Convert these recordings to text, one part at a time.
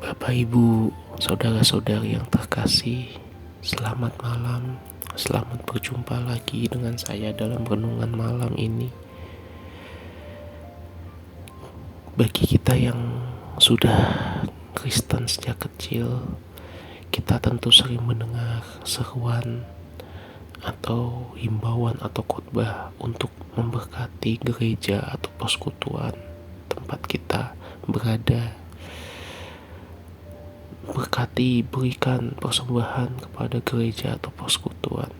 Bapak, Ibu, saudara-saudari yang terkasih, selamat malam. Selamat berjumpa lagi dengan saya dalam renungan malam ini. Bagi kita yang sudah Kristen sejak kecil, kita tentu sering mendengar seruan atau himbauan atau khotbah untuk memberkati gereja atau persekutuan tempat kita berada. Berkati, berikan persembahan kepada gereja atau persekutuan.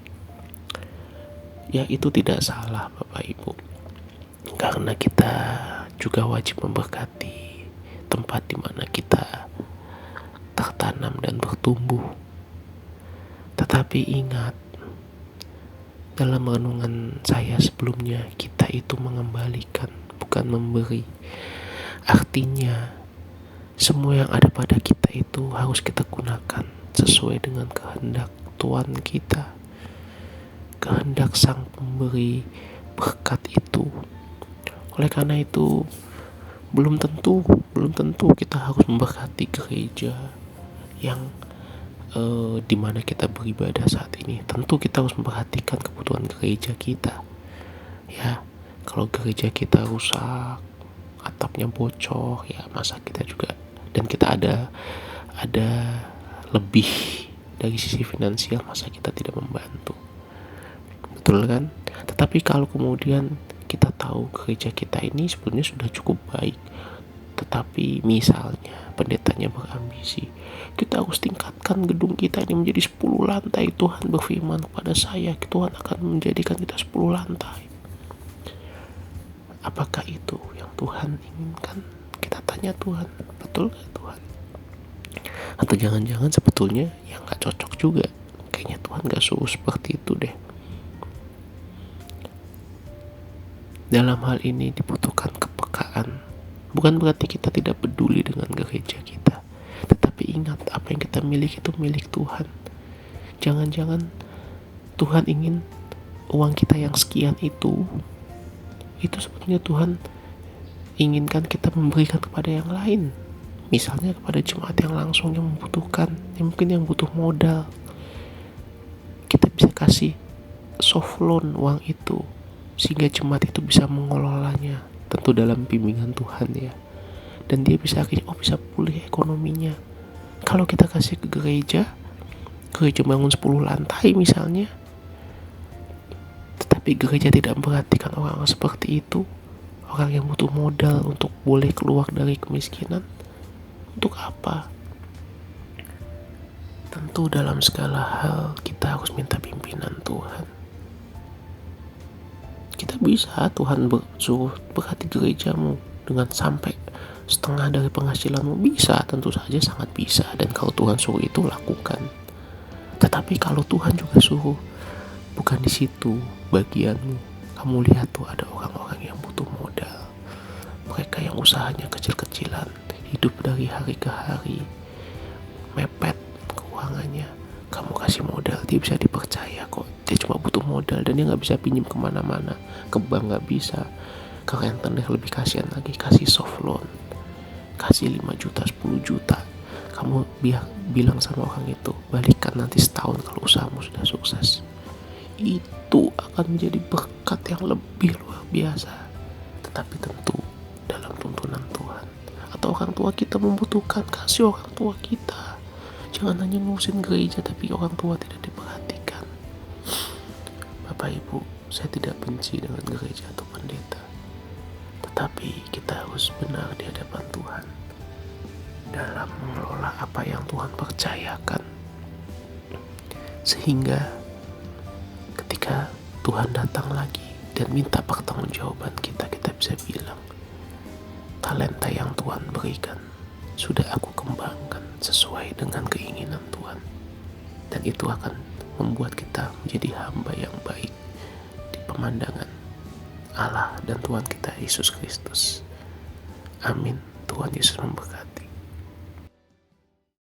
Ya, itu tidak salah Bapak Ibu, karena kita juga wajib memberkati tempat di mana kita tertanam dan bertumbuh. Tetapi ingat, dalam renungan saya sebelumnya, kita itu mengembalikan, bukan memberi. Artinya semua yang ada pada kita itu harus kita gunakan sesuai dengan kehendak Tuhan kita, kehendak Sang Pemberi berkat itu. Oleh karena itu, belum tentu kita harus memberkati gereja yang di mana kita beribadah saat ini. Tentu kita harus memperhatikan kebutuhan gereja kita. Ya, kalau gereja kita rusak, atapnya bocor, ya masa kita juga, dan kita ada lebih dari sisi finansial, masa kita tidak membantu? Betul kan? Tetapi kalau kemudian kita tahu gereja kita ini sebenarnya sudah cukup baik, tetapi misalnya pendetanya berambisi, kita harus tingkatkan gedung kita ini menjadi 10 lantai. Tuhan berfirman kepada saya, Tuhan akan menjadikan kita 10 lantai. Apakah itu yang Tuhan inginkan? Kita tanya Tuhan, betul gak Tuhan? Atau jangan-jangan sebetulnya yang gak cocok juga, kayaknya Tuhan gak suruh seperti itu deh. Dalam hal ini dibutuhkan kepekaan. Bukan berarti kita tidak peduli dengan gereja kita, tetapi ingat, apa yang kita miliki itu milik Tuhan. Jangan-jangan Tuhan ingin uang kita yang sekian itu sebetulnya Tuhan inginkan kita memberikan kepada yang lain, misalnya kepada jemaat yang langsung yang membutuhkan, yang mungkin yang butuh modal. Kita bisa kasih soft loan uang itu sehingga jemaat itu bisa mengelolanya, tentu dalam bimbingan Tuhan ya, dan dia bisa akhirnya bisa pulih ekonominya. Kalau kita kasih ke gereja bangun 10 lantai misalnya, tetapi gereja tidak memperhatikan orang seperti itu, orang yang butuh modal untuk boleh keluar dari kemiskinan, untuk apa? Tentu dalam segala hal kita harus minta pimpinan Tuhan. Kita bisa Tuhan suruh berkati gerejamu dengan sampai setengah dari penghasilanmu, bisa, tentu saja sangat bisa. Dan kalau Tuhan suruh itu, lakukan. Tetapi kalau Tuhan juga suruh, bukan di situ bagianmu. Kamu lihat tuh, ada orang-orang yang butuh modal, mereka yang usahanya kecil-kecilan, hidup dari hari ke hari, mepet keuangannya. Kamu kasih modal, dia bisa dipercaya kok. Dia cuma butuh modal dan dia gak bisa pinjam kemana-mana. Ke bank gak bisa, ke rentenir lebih kasihan lagi, kasih soft loan, kasih 5 juta, 10 juta. Kamu bilang sama orang itu, balikan nanti setahun kalau usahamu sudah sukses. Itu akan menjadi berkat yang lebih luar biasa. Tetapi tentu dalam tuntunan Tuhan. Atau orang tua kita membutuhkan, kasih orang tua kita. Jangan hanya ngurusin gereja tapi orang tua tidak diperhatikan. Bapak Ibu, saya tidak benci dengan gereja atau pendeta, tetapi kita harus benar di hadapan Tuhan dalam mengelola apa yang Tuhan percayakan, sehingga ketika Tuhan datang lagi dan minta pertanggungjawaban kita bisa bilang, talenta yang Tuhan berikan sudah aku kembangkan sesuai dengan keinginan Tuhan. Dan itu akan membuat kita menjadi hamba yang baik di pemandangan Allah dan Tuhan kita Yesus Kristus. Amin. Tuhan Yesus memberkati.